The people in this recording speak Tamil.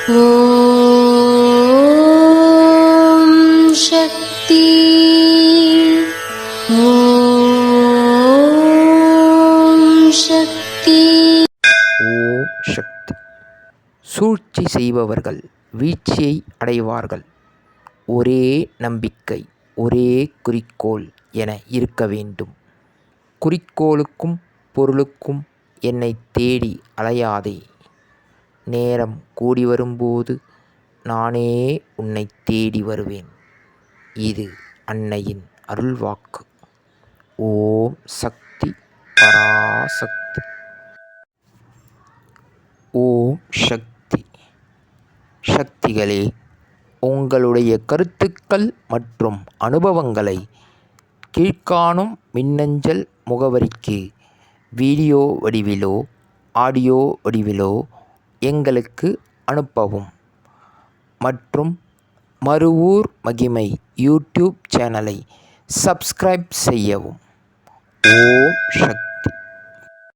ஓம் சக்தி. ஓம் சக்தி. ஓம் சக்தி. சூழ்ச்சி செய்பவர்கள் வீழ்ச்சியை அடைவார்கள். ஒரே நம்பிக்கை, ஒரே குறிக்கோள் என இருக்க வேண்டும். குறிக்கோளுக்கும் பொருளுக்கும் என்னை தேடி அலையாதே. நேரம் கூடி வரும்போது நானே உன்னை தேடி வருவேன். இது அன்னையின் அருள்வாக்கு. ஓம் சக்தி பராசக்தி. ஓம் சக்தி. சக்திகளே, உங்களுடைய கருத்துக்கள் மற்றும் அனுபவங்களை கீழ்க்காணும் மின்னஞ்சல் முகவரிக்கு வீடியோ வடிவிலோ ஆடியோ வடிவிலோ எங்களுக்கு அனுப்பவும். மற்றும் மறுவூர் மகிமை யூடியூப் சேனலை சப்ஸ்கிரைப் செய்யவும். ஓம் சக்தி.